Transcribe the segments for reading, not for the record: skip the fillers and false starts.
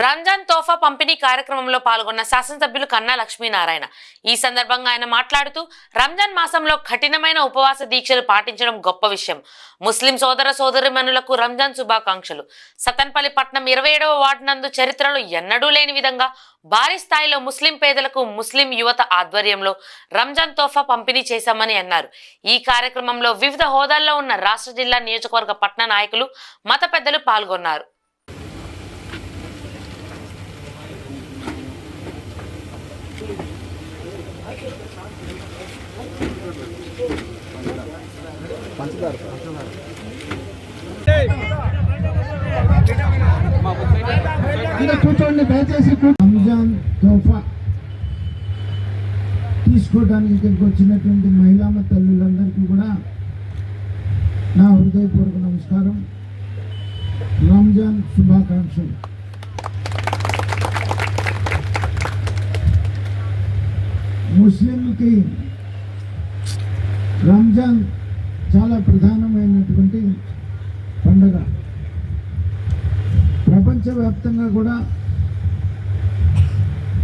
రంజాన్ తోఫా పంపిణీ కార్యక్రమంలో పాల్గొన్న శాసనసభ్యులు కన్నా లక్ష్మీనారాయణ ఈ సందర్భంగా ఆయన మాట్లాడుతూ రంజాన్ మాసంలో కఠినమైన ఉపవాస దీక్షలు పాటించడం గొప్ప విషయం. ముస్లిం సోదర సోదరీమణులకు రంజాన్ శుభాకాంక్షలు. సతన్పల్లి పట్నం 27వ వార్డు నందు చరిత్రలో ఎన్నడూ లేని విధంగా భారీ స్థాయిలో ముస్లిం పేదలకు ముస్లిం యువత ఆధ్వర్యంలో రంజాన్ తోఫా పంపిణీ చేశామని అన్నారు. ఈ కార్యక్రమంలో వివిధ హోదాల్లో ఉన్న రాష్ట్ర జిల్లా నియోజకవర్గ పట్టణ నాయకులు మత పెద్దలు పాల్గొన్నారు. కూర్చోండి దయచేసి. రంజాన్ తోఫా తీసుకోవడానికి ఇక్కడికి వచ్చినటువంటి మహిళా తల్లులందరికీ కూడా నా హృదయపూర్వక నమస్కారం, రంజాన్ శుభాకాంక్షలు. ముస్లింకి రంజాన్ చాలా ప్రధానమైనటువంటి పండుగ. ప్రపంచవ్యాప్తంగా కూడా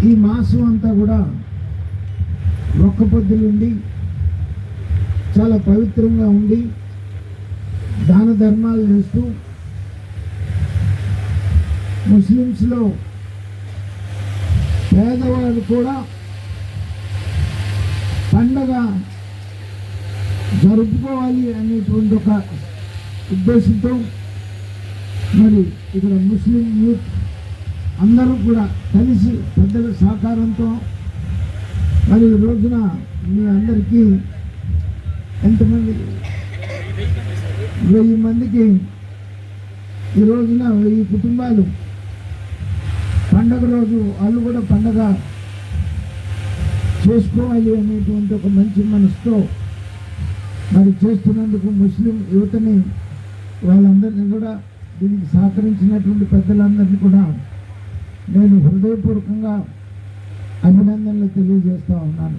ఈ మాసం అంతా కూడా ఒక్క పొద్దులుండి చాలా పవిత్రంగా ఉండి దాన ధర్మాలు చేస్తూ ముస్లిమ్స్లో పేదవాళ్ళు కూడా పండగ జరుపుకోవాలి అనేటువంటి ఒక ఉద్దేశంతో మరి ఇక్కడ ముస్లిం యూత్ అందరూ కూడా కలిసి పెద్దల సహకారంతో మరి ఈ రోజున మీ అందరికీ ఎంతమంది 1000 మందికి ఈ రోజున 1000 కుటుంబాలు పండగ రోజు వాళ్ళు కూడా పండగ చేసుకోవాలి అనేటువంటి ఒక మంచి మనసుతో మరి చేస్తున్నందుకు ముస్లిం యువతని వాళ్ళందరినీ కూడా దీనికి సహకరించినటువంటి పెద్దలందరినీ కూడా నేను హృదయపూర్వకంగా అభినందనలు తెలియజేస్తూ ఉన్నాను.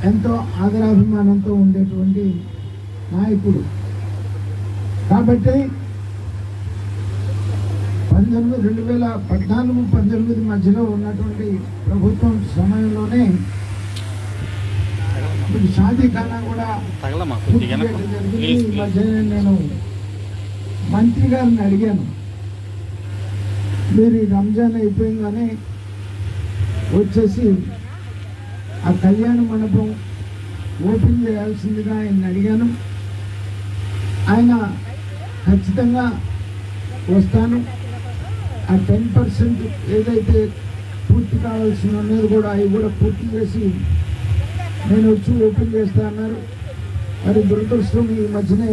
ఎంతో ఆదరాభిమానంతో ఉండేటువంటి నాయకుడు కాబట్టి 2014-19 మధ్యలో ఉన్నటువంటి ప్రభుత్వం సమయంలోనే షాదీఖానా కూడా ఈ మధ్యనే నేను మంత్రి గారిని అడిగాను, మీరు ఈ రంజాన్ అయిపోయిందని వచ్చేసి ఆ కళ్యాణ మండపం ఓపెన్ చేయాల్సిందిగా ఆయన అడిగాను. ఆయన ఖచ్చితంగా వస్తాను, ఆ 10% ఏదైతే పూర్తి కావాల్సి ఉన్నది కూడా అవి కూడా పూర్తి చేసి నేను వచ్చి ఓపెన్ చేస్తా అన్నారు. మరి దురదృష్టం ఈ మధ్యనే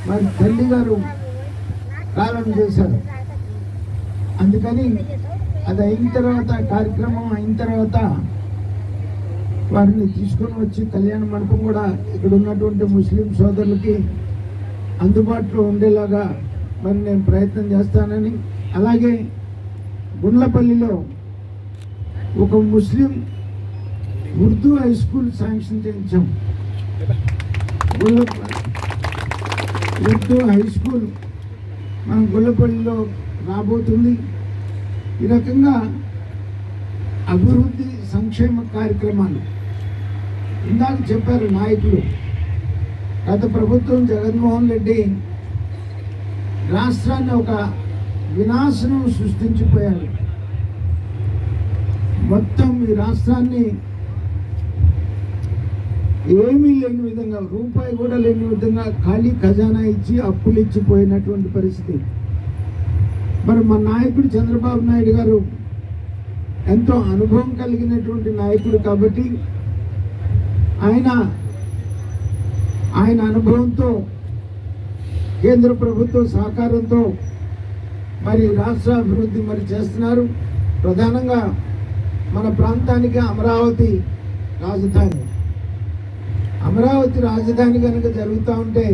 మరి తల్లి గారు కాలం చేశారు. అందుకని అది అయిన తర్వాత కార్యక్రమం అయిన తర్వాత వారిని తీసుకొని వచ్చి కళ్యాణ మండపం కూడా ఇక్కడ ఉన్నటువంటి ముస్లిం సోదరులకి అందుబాటులో ఉండేలాగా మరి నేను ప్రయత్నం చేస్తానని, అలాగే గుండ్లపల్లిలో ఒక ముస్లిం ఉర్దూ హై స్కూల్ శాంక్షన్ చేయించాం. ఉర్దూ హై స్కూల్ మన గుండ్లపల్లిలో రాబోతుంది. ఈ రకంగా అభివృద్ధి సంక్షేమ కార్యక్రమాలు ఇందాక చెప్పారు నాయకులు. గత ప్రభుత్వం జగన్మోహన్ రెడ్డి రాష్ట్రాన్ని ఒక వినాశనం సృష్టించిపోయారు. మొత్తం ఈ రాష్ట్రాన్ని ఏమీ లేని విధంగా, రూపాయి కూడా లేని విధంగా ఖాళీ ఖజానా ఇచ్చి అప్పులు ఇచ్చిపోయినటువంటి పరిస్థితి. మరి మా నాయకుడు చంద్రబాబు నాయుడు గారు ఎంతో అనుభవం కలిగినటువంటి నాయకుడు కాబట్టి ఆయన అనుభవంతో కేంద్ర ప్రభుత్వ సహకారంతో మరి రాష్ట్ర అభివృద్ధి మరి చేస్తున్నారు. ప్రధానంగా మన ప్రాంతానికి అమరావతి రాజధాని కనుక జరుగుతూ ఉంటే